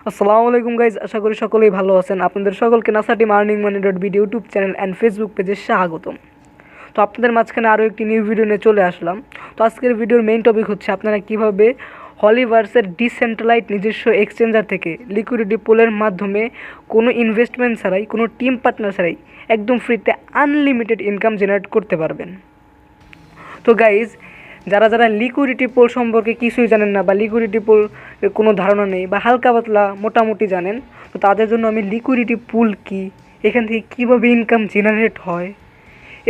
আসসালামু আলাইকুম গাইজ, আশা করি সকলেই ভালো আছেন। আপনাদের সকলকে NASA team earning money dot video YouTube channel and Facebook পেজে স্বাগতম। তো আপনাদের মাঝখানে আরও একটি নিউ ভিডিও নিয়ে চলে আসলাম। তো আজকের ভিডিওর মেইন টপিক হচ্ছে আপনারা কীভাবে হলিভার্সের ডিসেন্ট্রালাইজড নিজস্ব এক্সচেঞ্জার থেকে লিকুইডিটি পুলের মাধ্যমে কোনো ইনভেস্টমেন্ট ছাড়াই, কোনো টিম পার্টনার ছাড়াই একদম ফ্রিতে আনলিমিটেড ইনকাম জেনারেট করতে পারবেন। তো গাইজ, যারা যারা লিকুইডিটি পুল সম্পর্কে কিছুই জানেন না বা লিকুইডিটি পুল কোনো ধারণা নেই বা হালকা পাতলা মোটামুটি জানেন, তো তাদের জন্য আমি লিকুইডিটি পুল কি, এখান থেকে কীভাবে ইনকাম জেনারেট হয়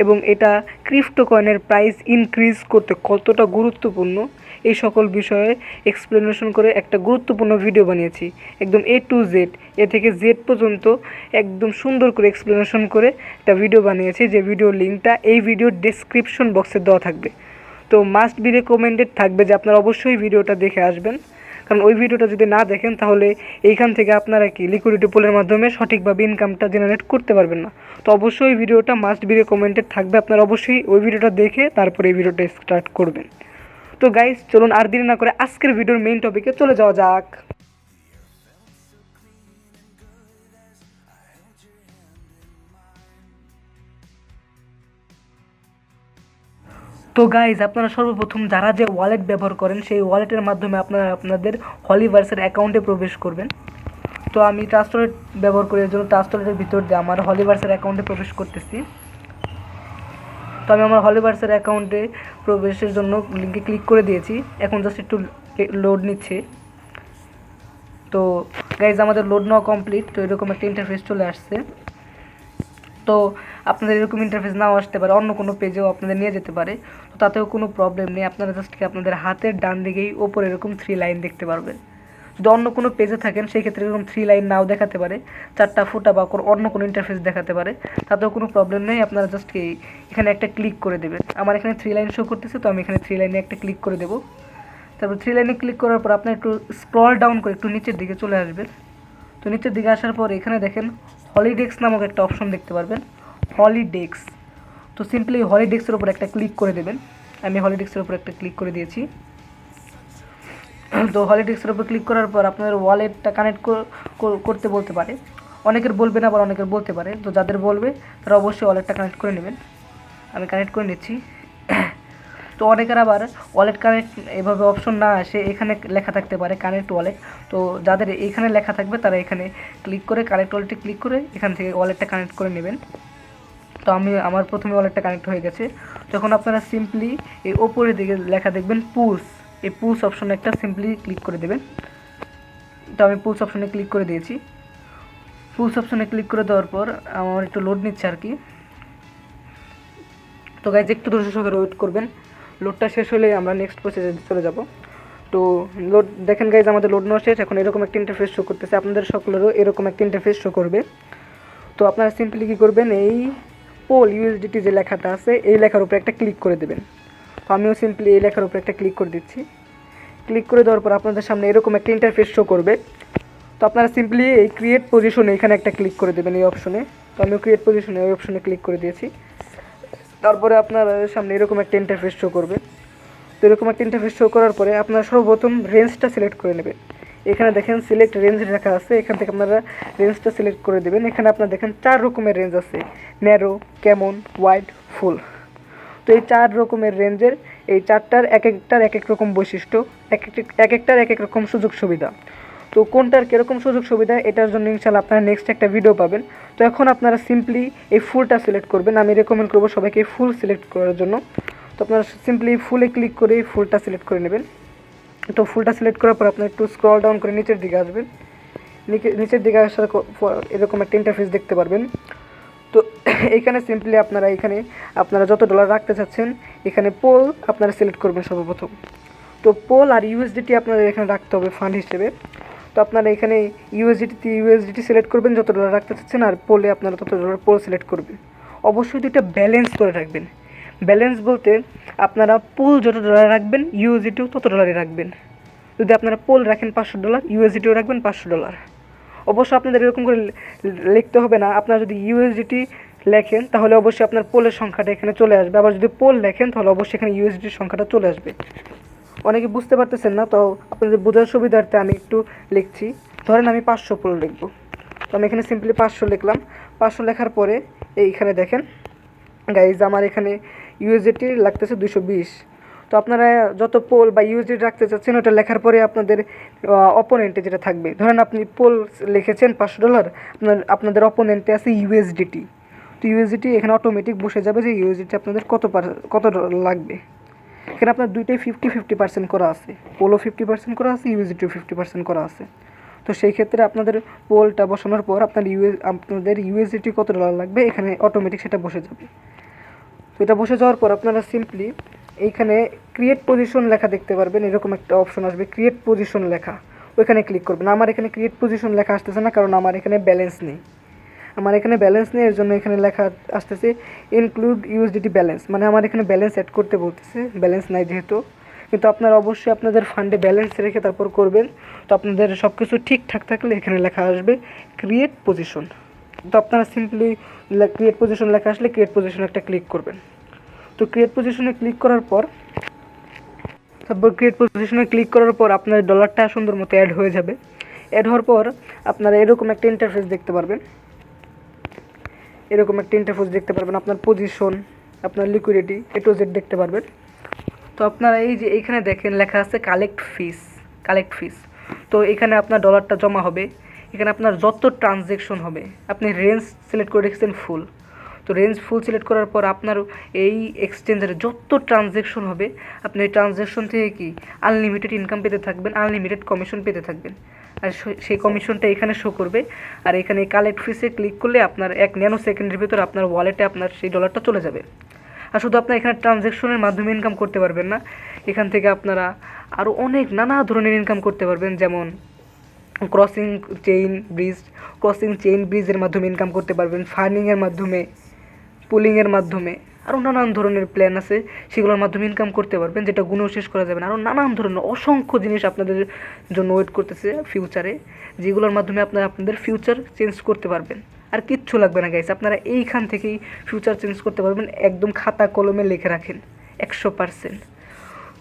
এবং এটা ক্রিপ্টো কয়েনের প্রাইস ইনক্রিজ করতে কতটা গুরুত্বপূর্ণ, এই সকল বিষয়ে এক্সপ্লেনেশন করে একটা গুরুত্বপূর্ণ ভিডিও বানিয়েছি। একদম এ টু জেড, এ থেকে জেড পর্যন্ত একদম সুন্দর করে এক্সপ্লেনেশন করে একটা ভিডিও বানিয়েছি, যে ভিডিওর লিঙ্কটা এই ভিডিওর ডেসক্রিপশন বক্সে দেওয়া থাকবে। তো মাস্ট বি রেকমেন্ডেড থাকবে যে আপনারা অবশ্যই ভিডিওটা দেখে আসবেন, কারণ ওই ভিডিওটা যদি না দেখেন তাহলে এইখান থেকে আপনারা কি লিকুইডিটি পুলের মাধ্যমে সঠিকভাবে ইনকামটা জেনারেট করতে পারবেন না। তো অবশ্যই ভিডিওটা মাস্ট বি রেকমেন্ডেড থাকবে, আপনারা অবশ্যই ওই ভিডিওটা দেখে তারপরে এই ভিডিওটা স্টার্ট করবেন। তো গাইস, চলুন আর দেরি না করে আজকের ভিডিওর মেইন টপিকে চলে যাওয়া যাক। তো গাইজ, আপনারা সর্বপ্রথম যারা যে ওয়ালেট ব্যবহার করেন সেই ওয়ালেটের মাধ্যমে আপনারা আপনাদের হলিভার্সের অ্যাকাউন্টে প্রবেশ করবেন। তো আমি ট্রাস্ট ওয়ালেট ব্যবহার করি, এর জন্য ট্রাস্ট ওয়ালেটের ভিতর দিয়ে আমার হলিভার্সের অ্যাকাউন্টে প্রবেশ করতেছি। তো আমি আমার হলিভার্সের অ্যাকাউন্টে প্রবেশের জন্য লিঙ্কে ক্লিক করে দিয়েছি, এখন জাস্ট একটু লোড নিচ্ছে। তো গাইজ, আমাদের লোড নেওয়া কমপ্লিট। তো এরকম একটা ইন্টারফেস চলে আসছে। তো আপনাদের এরকম ইন্টারফেস নাও আসতে পারে, অন্য কোনো পেজেও আপনাদের নিয়ে যেতে পারে, তো তাতেও কোনো প্রবলেম নেই। আপনারা জাস্ট কি আপনাদের হাতের ডান দিকেই ওপরে এরকম 3 লাইন দেখতে পারবেন। যদি অন্য কোনো পেজে থাকেন সেই ক্ষেত্রে এরকম 3 লাইন নাও দেখাতে পারে, 4টা ফুটা বা অন্য কোনো ইন্টারফেস দেখাতে পারে, তাতেও কোনো প্রবলেম নেই। আপনারা জাস্ট কি এখানে একটা ক্লিক করে দেবেন। আমার এখানে 3 লাইন শো করতেছে, তো আমি এখানে 3 লাইনে একটা ক্লিক করে দেবো। তারপর 3 লাইনে ক্লিক করার পর আপনার একটু স্ক্রল ডাউন করে একটু নিচের দিকে চলে আসবেন। তো নিচের দিকে আসার পর এখানে দেখেন হলিডেক্স নামক একটা অপশন দেখতে পারবেন, হলিডেক্স। তো সিম্পলি হলিডেক্সের উপর একটা ক্লিক করে দেবেন। আমি হলিডেক্সের উপর একটা ক্লিক করে দিয়েছি। তো হলিডেক্সের উপর ক্লিক করার পর আপনাদের ওয়ালেটটা কানেক্ট করতে বলতে পারে, অনেকের বলবে না, আবার অনেকের বলতে পারে। তো যাদের বলবে তারা অবশ্যই ওয়ালেটটা কানেক্ট করে নেবেন। আমি কানেক্ট করে নিচ্ছি। তো অনেকের আবার ওয়ালেট কানেক্ট এভাবে অপশন না আসে, এখানে লেখা থাকতে পারে কানেক্ট ওয়ালেট। তো যাদের এখানে লেখা থাকবে তারা এখানে ক্লিক করে কানেক্ট ওয়ালেটে ক্লিক করে এখান থেকে ওয়ালেটটা কানেক্ট করে নেবেন। তো আমার প্রথমে ওয়ালেটটা কানেক্ট হয়ে গেছে। তখন আপনারা সিম্পলি এই ওপরের দিকে লেখা দেখবেন পুশ, এই পুশ অপশনে একটা সিম্পলি ক্লিক করে দেবেন। তো আমি পুশ অপশনে ক্লিক করে দিয়েছি। পুশ অপশনে ক্লিক করে দেওয়ার পর আমার একটু লোড নিচ্ছে আর কি। তো গাইজ, একটু ধৈর্য সহকারে ওয়েট করবেন, লোডটা শেষ হলে আমরা নেক্সট প্রসেসে চলে যাব। তো লোড দেখেন গাইজ, আমাদের লোড নেওয়া শেষ। এখন এরকম একটা ইন্টারফেস শো করতেছে, আপনাদের সকলেরও এরকম একটা ইন্টারফেস শো করবে। তো আপনারা সিম্পলি কী করবেন, এই পোল ইউএসডিটি যে লেখাটা আছে এই লেখার উপরে একটা ক্লিক করে দেবেন। তো আমিও সিম্পলি এই লেখার উপরে একটা ক্লিক করে দিচ্ছি। ক্লিক করে দেওয়ার পর আপনাদের সামনে এরকম একটা ইন্টারফেস শো করবে। তো আপনারা সিম্পলি এই ক্রিয়েট পজিশনে এখানে একটা ক্লিক করে দেবেন, এই অপশনে। তো আমিও ক্রিয়েট পজিশনে ওই অপশনে ক্লিক করে দিয়েছি। তারপরে আপনার সামনে এরকম একটা ইন্টারফেস শো করবে। তো এরকম একটা ইন্টারফেস শো করার পরে আপনারা সর্বপ্রথম রেঞ্জটা সিলেক্ট করে নেবেন। এখানে দেখেন সিলেক্ট রেঞ্জ লেখা আছে, এখান থেকে আপনারা রেঞ্জটা সিলেক্ট করে দেবেন। এখানে আপনারা দেখেন 4 রকমের রেঞ্জ আছে, ন্যারো, ক্যামন, ওয়াইড, ফুল। তো এই 4 রকমের রেঞ্জের এই 4টার এক একটার এক এক রকম বৈশিষ্ট্য, এক একটার এক এক রকম সুযোগ সুবিধা। তো কোনটার কীরকম সুযোগ সুবিধা এটার জন্য ইনশাল্লাহ আপনারা নেক্সট একটা ভিডিও পাবেন। তো এখন আপনারা সিম্পলি এই ফুলটা সিলেক্ট করবেন। আমি রেকমেন্ড করবো সবাইকে ফুল সিলেক্ট করার জন্য। তো আপনারা সিম্পলি ফুলে ক্লিক করে ফুলটা সিলেক্ট করে নেবেন। তো ফুলটা সিলেক্ট করার পর আপনার একটু স্ক্রল ডাউন করে নিচের দিকে আসবেন। নিচের দিকে আসার এরকম একটা ইন্টারফেস দেখতে পারবেন। তো এইখানে সিম্পলি আপনারা যত ডলার রাখতে চাচ্ছেন এখানে পোল আপনারা সিলেক্ট করবেন সর্বপ্রথম। তো পোল আর ইউএসডিটি আপনাদের এখানে রাখতে হবে ফান্ড হিসেবে। তো আপনারা এখানে ইউএসডিটি সিলেক্ট করবেন যত ডলার রাখতে চাচ্ছেন, আর পোলে আপনারা তত ডলার পোল সিলেক্ট করবেন। অবশ্যই দুইটা ব্যালেন্স করে রাখবেন। ব্যালেন্স বলতে আপনারা পোল যত ডলার রাখবেন ইউএসডিটিও তত ডলারই রাখবেন। যদি আপনারা পোল রাখেন $500, ইউএসডিটিও রাখবেন $500। অবশ্য আপনাদের এরকম করে লিখতে হবে না। আপনারা যদি ইউএসডিটি লেখেন তাহলে অবশ্যই আপনার পোলের সংখ্যাটা এখানে চলে আসবে, আবার যদি পোল লেখেন তাহলে অবশ্যই এখানে ইউএসডিটির সংখ্যাটা চলে আসবে। অনেকে বুঝতে পারতেছেন না, তো আপনাদের বোঝার সুবিধার্থে আমি একটু লিখছি। ধরেন আমি 500 পোল লিখব। তো আমি এখানে সিম্পলি 500 লিখলাম। 500 লেখার পরে এইখানে দেখেন গাইজ আমার এখানে ইউএসডিটি লাগতেছে 220। তো আপনারা যত পোল বা ইউএসডিটি রাখতে চাচ্ছেন ওটা লেখার পরে আপনাদের অপোনেন্টে যেটা থাকবে, ধরেন আপনি পোল লিখেছেন $500, আপনাদের অপোনেন্টে আছে ইউএসডিটি। তো ইউএসডিটি এখানে অটোমেটিক বসে যাবে যে ইউএসডিটি আপনাদের কত লাগবে। এখানে আপনার দুইটাই 50-50% করা আছে, পোলও 50% করা আছে, ইউএসডিটিও 50% করা আছে। তো সেই ক্ষেত্রে আপনাদের পোলটা বসানোর পর আপনাদের ইউএসডিটি কত ডলার লাগবে এখানে অটোমেটিক সেটা বসে যাবে। তো এটা বসে যাওয়ার পর আপনারা সিম্পলি এইখানে ক্রিয়েট পজিশন লেখা দেখতে পারবেন, এরকম একটা অপশন আসবে ক্রিয়েট পজিশন লেখা, ওইখানে ক্লিক করবেন। আমার এখানে ক্রিয়েট পজিশন লেখা আসতেছে না, কারণ আমার এখানে ব্যালেন্স নেই। এর জন্য এখানে লেখা আসতেছে ইনক্লুড ইউএসডিটি ব্যালেন্স, মানে আমার এখানে ব্যালেন্স অ্যাড করতে বলতেছে, ব্যালেন্স নাই যেহেতু। কিন্তু আপনারা অবশ্যই আপনাদের ফান্ডে ব্যালেন্স রেখে তারপর করবেন। তো আপনাদের সব কিছু ঠিকঠাক থাকলে এখানে লেখা আসবে ক্রিয়েট পজিশন। তো আপনারা সিম্পলি ক্রিয়েট পজিশন লেখা আসলে ক্রিয়েট পজিশনে একটা ক্লিক করবেন। তো ক্রিয়েট পজিশনে ক্লিক করার পর আপনার ডলারটা সুন্দর মতো অ্যাড হয়ে যাবে। অ্যাড হওয়ার পর আপনারা এরকম একটা ইন্টারফেস দেখতে পারবেন, আপনার পজিশন, আপনার লিকুইডিটি A to Z দেখতে পারবেন। তো আপনারা এই যে এইখানে দেখেন লেখা আছে কালেক্ট ফিস। তো এখানে আপনার ডলারটা জমা হবে। এখানে আপনার যত ট্রানজ্যাকশন হবে, আপনি রেঞ্জ সিলেক্ট করে রেখেছেন ফুল। তো রেঞ্জ ফুল সিলেক্ট করার পর আপনার এই এক্সচেঞ্জারে যত ট্রানজ্যাকশন হবে, আপনি এই ট্রানজ্যাকশন থেকে কি আনলিমিটেড ইনকাম পেতে থাকবেন, আনলিমিটেড কমিশন পেতে থাকবেন। আর সেই কমিশনটা এখানে শো করবে। আর এখানে কালেক্ট ফিসে ক্লিক করলে আপনার 1 ন্যানো সেকেন্ডের ভিতর আপনার ওয়ালেটে আপনার সেই ডলারটা চলে যাবে। আর শুধু আপনার এখানে ট্রানজ্যাকশনের মাধ্যমে ইনকাম করতে পারবেন না, এখান থেকে আপনারা আরও অনেক নানা ধরনের ইনকাম করতে পারবেন, যেমন ক্রসিং চেইন ব্রিজের মাধ্যমে ইনকাম করতে পারবেন, ফার্মিংয়ের মাধ্যমে, পুলিংয়ের মাধ্যমে, আরও নানান ধরনের প্ল্যান আছে, সেগুলোর মাধ্যমে ইনকাম করতে পারবেন, যেটা গুণেও শেষ করা যাবে না। আরও নানান ধরনের অসংখ্য জিনিস আপনাদের জন্য ওয়েট করতেছে ফিউচারে, যেগুলোর মাধ্যমে আপনারা আপনাদের ফিউচার চেঞ্জ করতে পারবেন। আর কিচ্ছু লাগবে না গাইস, আপনারা এইখান থেকেই ফিউচার চেঞ্জ করতে পারবেন, একদম খাতা কলমে লিখে রাখেন 100%।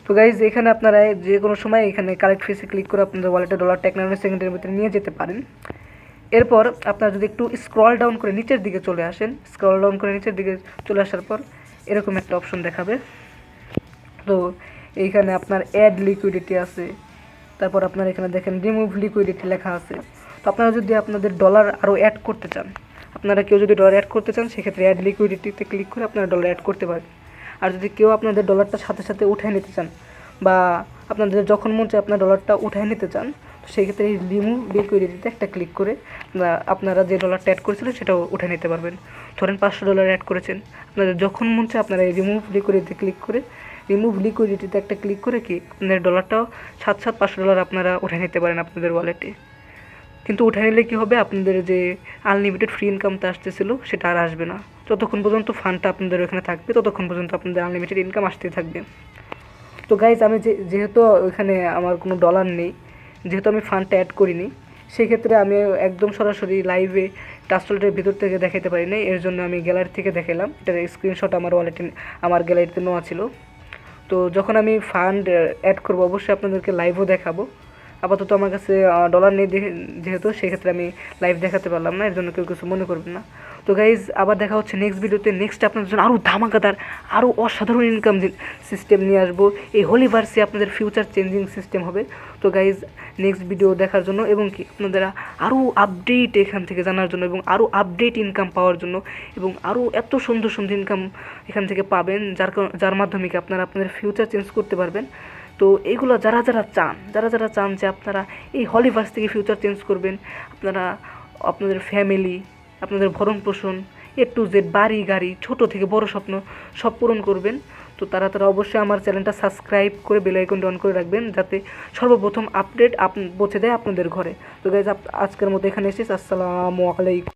তো গাইজ এখানে আপনারা যে কোনো সময় এখানে কালেক্ট ফিসে ক্লিক করে আপনাদের ওয়ালেটে ডলারটা 1 ন্যানো সেকেন্ডের ভিতরে নিয়ে যেতে পারেন। এরপর আপনারা যদি একটু স্ক্রল ডাউন করে নিচের দিকে চলে আসার পর এরকম একটা অপশন দেখাবে। তো এইখানে আপনার অ্যাড লিকুইডিটি আছে, তারপর আপনারা এখানে দেখেন রিমুভ লিকুইডিটি লেখা আছে। তো আপনারা যদি আপনাদের ডলার আরও অ্যাড করতে চান, সেক্ষেত্রে অ্যাড লিকুইডিটিতে ক্লিক করে আপনারা ডলার অ্যাড করতে পারেন। আর যদি কেউ আপনাদের ডলারটা সাথে সাথে উঠায় নিতে চান, বা আপনাদের যখন মন চায় আপনার ডলারটা উঠায় নিতে চান, তো সেই ক্ষেত্রে এই রিমুভ লিকুইডিটিতে একটা ক্লিক করে আপনারা যে ডলারটা অ্যাড করেছিলেন সেটাও উঠে নিতে পারবেন। ধরেন $500 অ্যাড করেছেন, আপনাদের যখন মন চায় আপনারা এই রিমুভ লিকুইডিটিতে একটা ক্লিক করে কি আপনাদের ডলারটাও সাথে $500 আপনারা উঠে নিতে পারেন আপনাদের ওয়ালেটে। কিন্তু উঠে নিলে কী হবে, আপনাদের যে আনলিমিটেড ফ্রি ইনকামটা আসতেছিল সেটা আর আসবে না। যতক্ষণ পর্যন্ত ফান্ডটা আপনাদের ওখানে থাকবে ততক্ষণ পর্যন্ত আপনাদের আনলিমিটেড ইনকাম আসতেই থাকবে। তো গাইজ আমি যেহেতু ওখানে আমার কোনো ডলার নেই, যেহেতু আমি ফান্ডটা অ্যাড করিনি, সেক্ষেত্রে আমি একদম সরাসরি লাইভে টাস্টলেটের ভিতর থেকে দেখাতে পারি নাই। এর জন্য আমি গ্যালারি থেকে দেখালাম, এটার স্ক্রিনশট আমার গ্যালারিতে নেওয়া ছিল। তো যখন আমি ফান্ড অ্যাড করবো অবশ্যই আপনাদেরকে লাইভও দেখাবো। আপাতত আমার কাছে ডলার নেই যেহেতু, সেক্ষেত্রে আমি লাইভ দেখাতে পারলাম না, এর জন্য কেউ কিছু মনে করবেন না। তো গাইজ আবার দেখা হচ্ছে নেক্সট ভিডিওতে। নেক্সট আপনাদের জন্য আরও ধামাকাদার, আরও অসাধারণ ইনকাম সিস্টেম নিয়ে আসবো। এই হলিভার্সে আপনাদের ফিউচার চেঞ্জিং সিস্টেম হবে। তো গাইজ নেক্সট ভিডিও দেখার জন্য এবং কি আপনারা আরও আপডেট এখান থেকে জানার জন্য এবং আরও আপডেট ইনকাম পাওয়ার জন্য এবং আরও এত সুন্দর সুন্দর ইনকাম এখান থেকে পাবেন, যার মাধ্যমে কি আপনারা আপনাদের ফিউচার চেঞ্জ করতে পারবেন। তো এইগুলো যারা যারা চান যে আপনারা এই হলিভার্স থেকে ফিউচার চেঞ্জ করবেন, আপনারা আপনাদের ফ্যামিলি, আপনাদের ভরণ পোষণ A to Z, বাড়ি গাড়ি, ছোট থেকে বড় স্বপ্ন সব পূরণ করবেন, তো তারা অবশ্যই আমার চ্যানেলটা সাবস্ক্রাইব করে বেল আইকনটা অন করে রাখবেন, যাতে সর্বপ্রথম আপডেট পৌঁছে দেয় আপনাদের ঘরে। তো গাইজ আজকের মতো এখানে এসেছি। আসসালামু আলাইকুম।